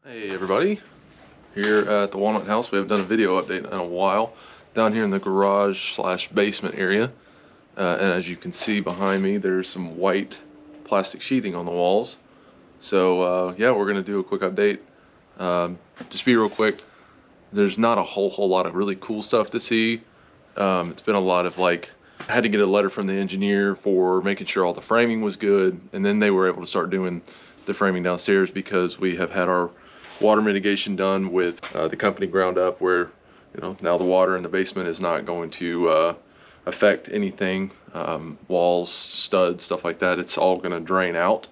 Hey everybody, here at the Walnut House. We haven't done a video update in a while. Down here in the garage slash basement area. And as you can see behind me, there's some white plastic sheathing on the walls. So yeah, we're gonna do a quick update. Just be real quick. There's not a whole lot of really cool stuff to see. It's been a lot of I had to get a letter from the engineer for making sure all the framing was good, and then they were able to start doing the framing downstairs because we have had our water mitigation done with the company ground up, where now the water in the basement is not going to affect anything, walls, studs, stuff like that. It's all going to drain out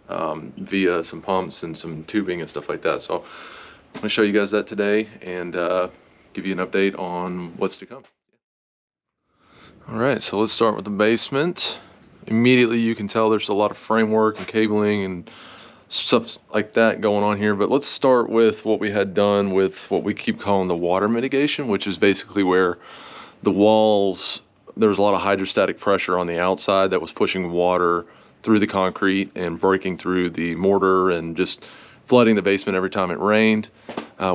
via some pumps and some tubing and stuff like that. So I'm going to show you guys that today and give you an update on what's to come. All right, so let's start with the basement. Immediately you can tell there's a lot of framework and cabling and stuff like that going on here, but let's start with what we had done with what we keep calling the water mitigation, which is basically where the walls, there was a lot of hydrostatic pressure on the outside that was pushing water through the concrete and breaking through the mortar and just flooding the basement every time it rained.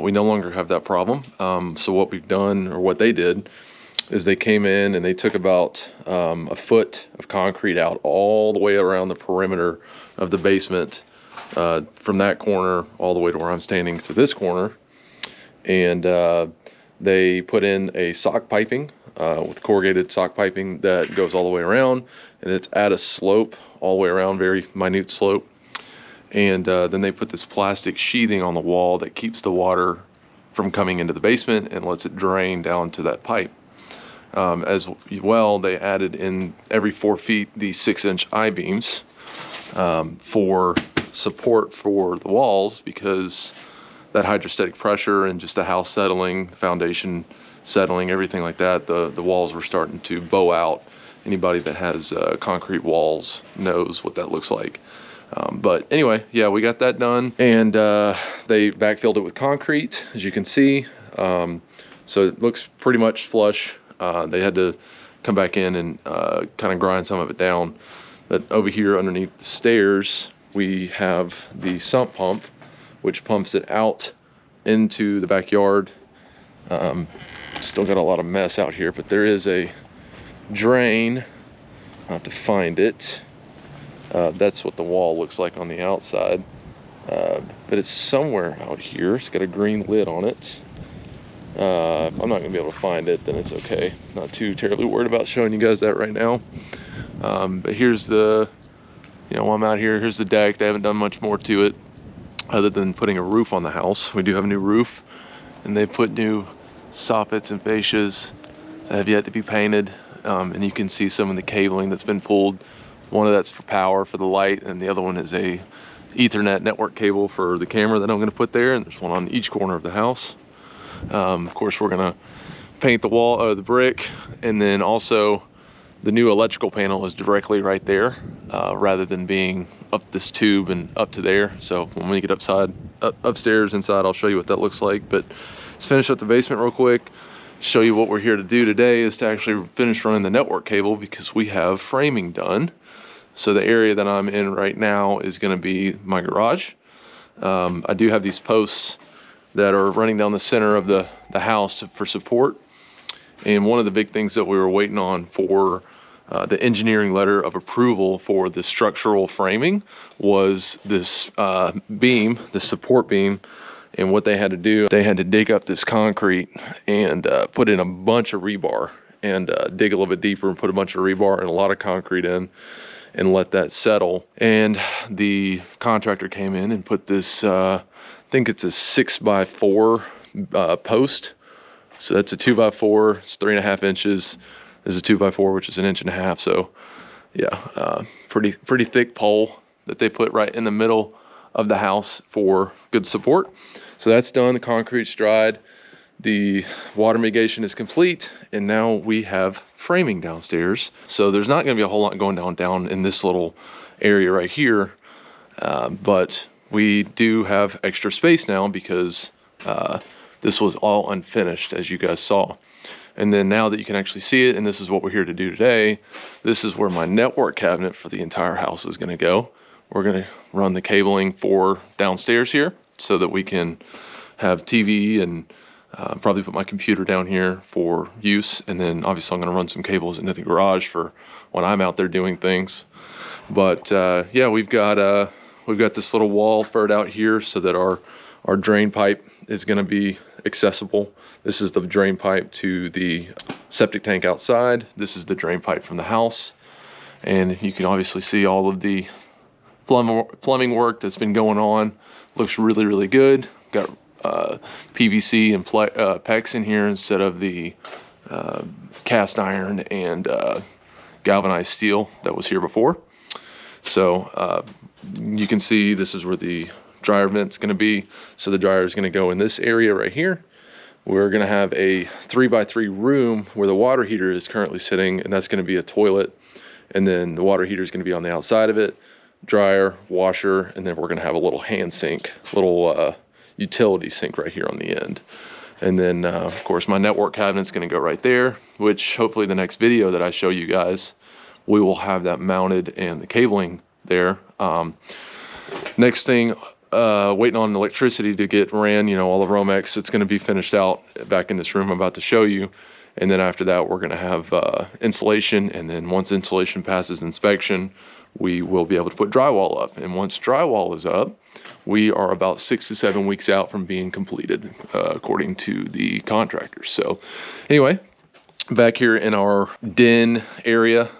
We no longer have that problem. So what we've done, or what they did, is they came in and they took about a foot of concrete out all the way around the perimeter of the basement, from that corner all the way to where I'm standing to this corner. And they put in a sock piping with corrugated sock piping that goes all the way around, and it's at a slope all the way around, very minute slope. And then they put this plastic sheathing on the wall that keeps the water from coming into the basement and lets it drain down to that pipe. As well, they added in every 4 feet these 6-inch I-beams for support for the walls, because that hydrostatic pressure and just the house settling, the foundation settling, everything like that, the walls were starting to bow out. Anybody that has concrete walls knows what that looks like. But anyway, yeah, we got that done, and they backfilled it with concrete, as you can see. So it looks pretty much flush. They had to come back in and kind of grind some of it down. But over here underneath the stairs, we have the sump pump, which pumps it out into the backyard. Still got a lot of mess out here, but there is a drain. I'll have to find it. That's what the wall looks like on the outside. But it's somewhere out here. It's got a green lid on it. If I'm not gonna be able to find it, then it's okay. Not too terribly worried about showing you guys that right now. But here's the, while I'm out here, here's the deck. They haven't done much more to it other than putting a roof on the house. We do have a new roof, and they put new soffits and fascias that have yet to be painted. And you can see some of the cabling that's been pulled. One of that's for power for the light, and the other one is a Ethernet network cable for the camera that I'm gonna put there, and there's one on each corner of the house. Of course, we're gonna paint the wall, the brick, and then also the new electrical panel is directly right there, rather than being up this tube and up to there. So when we get upstairs, inside, I'll show you what that looks like. But let's finish up the basement real quick. Show you what we're here to do today is to actually finish running the network cable, because we have framing done. So the area that I'm in right now is gonna be my garage. I do have these posts that are running down the center of the house for support. And one of the big things that we were waiting on for the engineering letter of approval for the structural framing was this beam, the support beam. And what they had to do, they had to dig up this concrete and put in a bunch of rebar, and dig a little bit deeper and put a bunch of rebar and a lot of concrete in and let that settle. And the contractor came in and put this, I think it's a 6x4 post. So that's a 2x4, it's 3.5 inches. There's a 2x4, which is 1.5 inches. So yeah, pretty thick pole that they put right in the middle of the house for good support. So that's done, the concrete's dried, the water mitigation is complete, and now we have framing downstairs. So there's not gonna be a whole lot going down in this little area right here, but we do have extra space now because this was all unfinished, as you guys saw. And then now that you can actually see it, and this is what we're here to do today, this is where my network cabinet for the entire house is gonna go. We're gonna run the cabling for downstairs here, so that we can have TV and probably put my computer down here for use. And then obviously I'm going to run some cables into the garage for when I'm out there doing things. But yeah, we've got this little wall furred out here so that our drain pipe is going to be accessible. This is the drain pipe to the septic tank outside. This is the drain pipe from the house. And you can obviously see all of the plumbing work that's been going on. Looks really, really good. Got PVC and PEX in here instead of the cast iron and galvanized steel that was here before. So you can see this is where the dryer vent's going to be. So the dryer is going to go in this area right here. We're going to have a 3x3 room where the water heater is currently sitting, and that's going to be a toilet. And then the water heater is going to be on the outside of it, dryer, washer, and then we're going to have a little hand sink, little utility sink right here on the end. And then of course my network cabinet's going to go right there, which hopefully the next video that I show you guys, we will have that mounted and the cabling there. Next thing, waiting on electricity to get ran, you know, all the Romex. It's going to be finished out back in this room I'm about to show you. And then after that, we're going to have insulation. And then once insulation passes inspection, we will be able to put drywall up. And once drywall is up, we are about 6 to 7 weeks out from being completed, according to the contractors. So anyway, back here in our den area,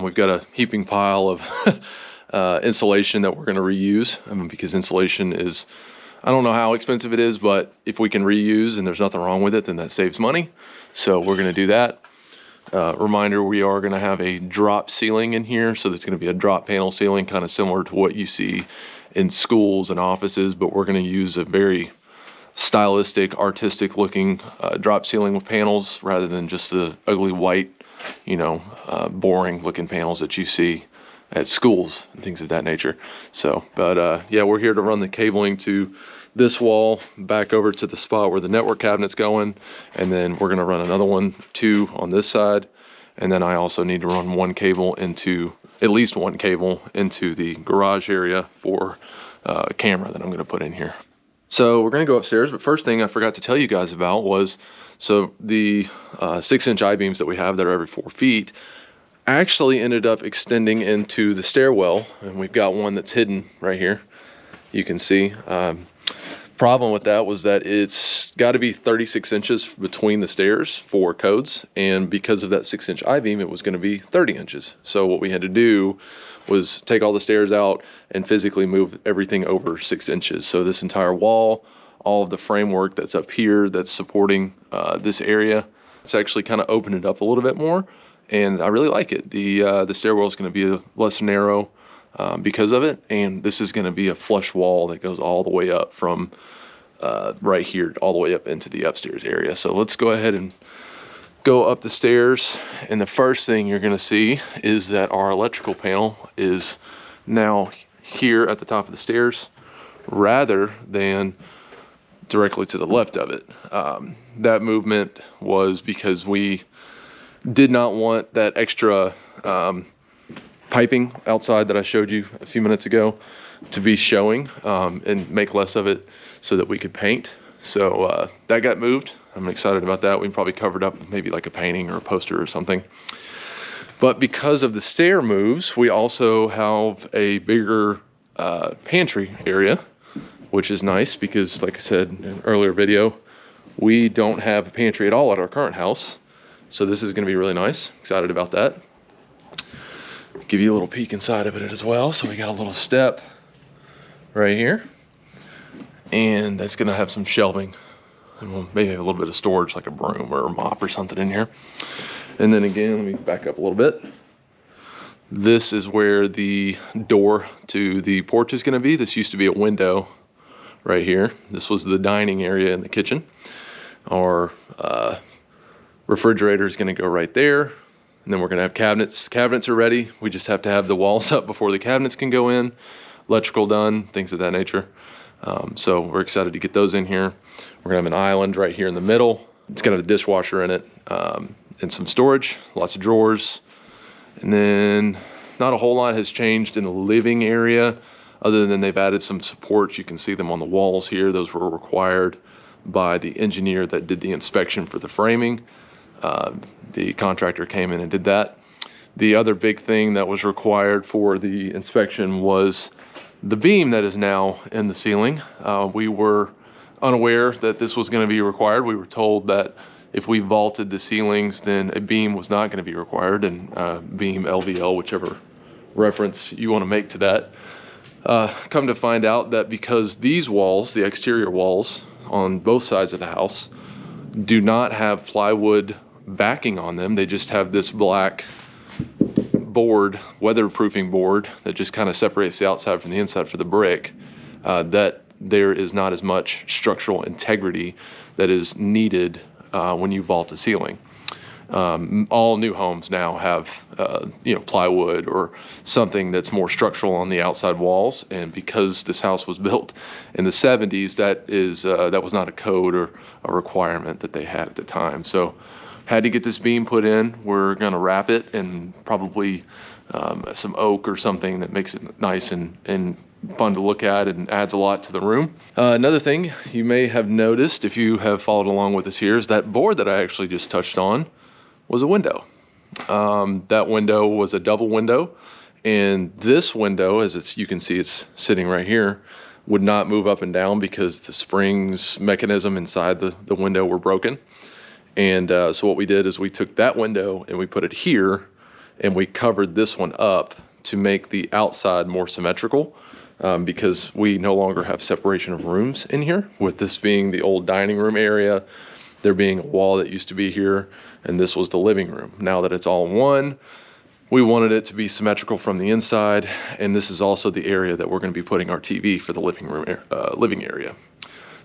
we've got a heaping pile of insulation that we're going to reuse, because insulation is, I don't know how expensive it is, but if we can reuse and there's nothing wrong with it, then that saves money. So we're going to do that. Reminder, we are going to have a drop ceiling in here. So there's going to be a drop panel ceiling, kind of similar to what you see in schools and offices, but we're going to use a very stylistic, artistic looking drop ceiling with panels rather than just the ugly white, you know, boring looking panels that you see at schools and things of that nature. So, but yeah, we're here to run the cabling to this wall back over to the spot where the network cabinet's going, and then we're going to run another one too on this side. And then I also need to run one cable into, at least one cable into the garage area for a camera that I'm going to put in here. So we're going to go upstairs, but first thing I forgot to tell you guys about was, so the 6-inch I-beams that we have that are every 4 feet actually ended up extending into the stairwell, and we've got one that's hidden right here. You can see. Problem with that was that it's got to be 36 inches between the stairs for codes, and because of that 6-inch I-beam, it was going to be 30 inches. So what we had to do was take all the stairs out and physically move everything over 6 inches. So this entire wall, all of the framework that's up here that's supporting this area, it's actually kind of opened it up a little bit more, and I really like it. The stairwell is going to be less narrow because of it, and this is going to be a flush wall that goes all the way up from right here all the way up into the upstairs area. So let's go ahead and go up the stairs, and the first thing you're going to see is that our electrical panel is now here at the top of the stairs rather than directly to the left of it. That movement was because we did not want that extra piping outside that I showed you a few minutes ago to be showing, and make less of it so that we could paint. So that got moved. I'm excited about that. We can probably cover it up with maybe like a painting or a poster or something. But because of the stair moves, we also have a bigger pantry area, which is nice because, like I said in an earlier video, we don't have a pantry at all at our current house. So this is going to be really nice. Excited about that. Give you a little peek inside of it as well. So we got a little step right here, and that's going to have some shelving, and we'll maybe have a little bit of storage like a broom or a mop or something in here. And then again, let me back up a little bit. This is where the door to the porch is going to be. This used to be a window right here. This was the dining area in the kitchen. Our refrigerator is going to go right there, and then we're going to have cabinets. Cabinets are ready. We just have to have the walls up before the cabinets can go in. Electrical done, things of that nature. So we're excited to get those in here. We're gonna have an island right here in the middle. It's gonna have a dishwasher in it, and some storage, lots of drawers. And then not a whole lot has changed in the living area other than they've added some supports. You can see them on the walls here. Those were required by the engineer that did the inspection for the framing. The contractor came in and did that. The other big thing that was required for the inspection was the beam that is now in the ceiling. We were unaware that this was going to be required. We were told that if we vaulted the ceilings, then a beam was not going to be required, and beam, LVL, whichever reference you want to make to that. Come to find out that because these walls, the exterior walls on both sides of the house, do not have plywood backing on them, they just have this black board, weatherproofing board, that just kind of separates the outside from the inside for the brick, that there is not as much structural integrity that is needed when you vault a ceiling. All new homes now have plywood or something that's more structural on the outside walls, and because this house was built in the 70s, that was not a code or a requirement that they had at the time. So had to get this beam put in. We're going to wrap it and probably some oak or something that makes it nice and fun to look at and adds a lot to the room. Another thing you may have noticed if you have followed along with us here is that board that I actually just touched on was a window. That window was a double window, and this window, as you can see, it's sitting right here, would not move up and down because the springs mechanism inside the window were broken. And so what we did is we took that window and we put it here, and we covered this one up to make the outside more symmetrical, because we no longer have separation of rooms in here, with this being the old dining room area, there being a wall that used to be here, and this was the living room. Now that it's all in one, we wanted it to be symmetrical from the inside, and this is also the area that we're going to be putting our TV for the living area.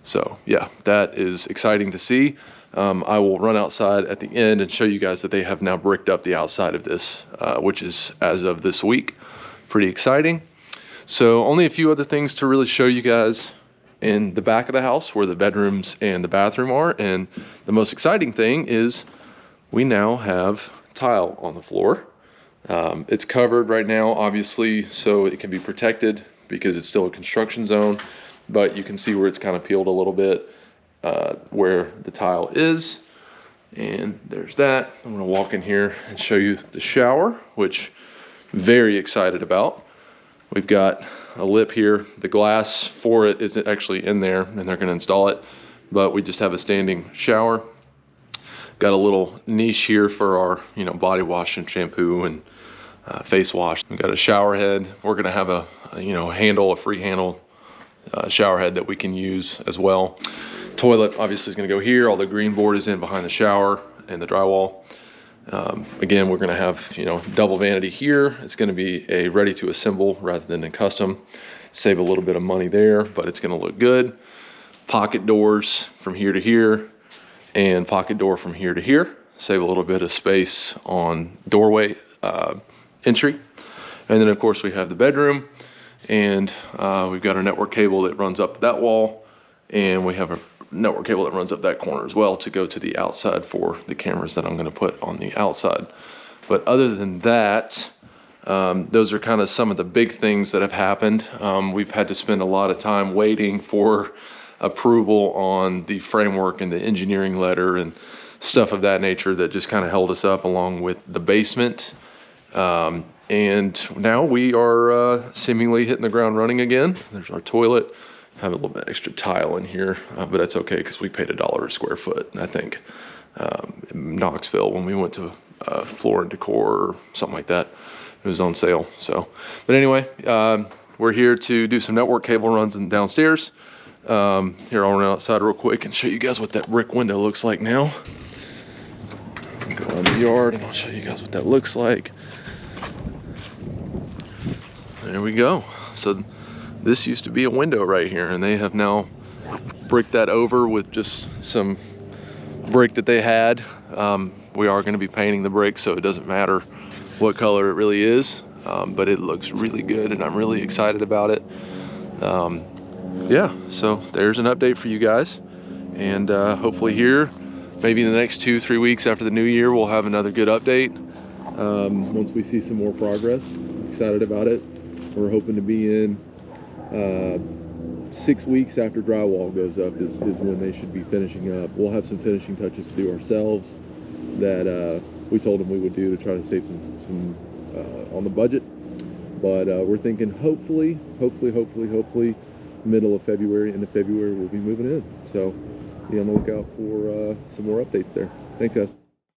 So yeah, that is exciting to see. I will run outside at the end and show you guys that they have now bricked up the outside of this, which is as of this week. Pretty exciting. So only a few other things to really show you guys in the back of the house where the bedrooms and the bathroom are. And the most exciting thing is we now have tile on the floor. It's covered right now, obviously, so it can be protected because it's still a construction zone, but you can see where it's kind of peeled a little bit, where the tile is. And there's that. I'm gonna walk in here and show you the shower, which very excited about. We've got a lip here. The glass for it isn't actually in there, and they're gonna install it, but we just have a standing shower. Got a little niche here for our, body wash and shampoo and face wash. We've got a shower head. We're gonna have a free handle shower head that we can use as well. Toilet obviously is gonna go here. All the green board is in behind the shower and the drywall. Again, we're gonna have, double vanity here. It's gonna be a ready to assemble rather than a custom. Save a little bit of money there, but it's gonna look good. Pocket doors from here to here, and pocket door from here to here. Save a little bit of space on doorway entry. And then of course we have the bedroom, and we've got our network cable that runs up that wall, and we have a network cable that runs up that corner as well to go to the outside for the cameras that I'm gonna put on the outside. But other than that, those are kind of some of the big things that have happened. We've had to spend a lot of time waiting for approval on the framework and the engineering letter and stuff of that nature that just kind of held us up, along with the basement. And now we are seemingly hitting the ground running again. There's our toilet. Have a little bit extra tile in here, but that's okay because we paid $1 a square foot, I think, in Knoxville when we went to Floor and Decor or something like that. It was on sale. So, but anyway, we're here to do some network cable runs downstairs. Here, I'll run outside real quick and show you guys what that brick window looks like now. Go out in the yard and I'll show you guys what that looks like. There we go. So this used to be a window right here, and they have now bricked that over with just some brick that they had. We are going to be painting the brick, so it doesn't matter what color it really is, but it looks really good and I'm really excited about it. Yeah, so there's an update for you guys, and hopefully here, maybe in the next 2-3 weeks after the new year, we'll have another good update. Once we see some more progress, excited about it. We're hoping to be in 6 weeks after drywall goes up is when they should be finishing up. We'll have some finishing touches to do ourselves that we told them we would do to try to save some on the budget. But we're thinking hopefully middle of February, end of February, we'll be moving in. So be on the lookout for some more updates there. Thanks, guys.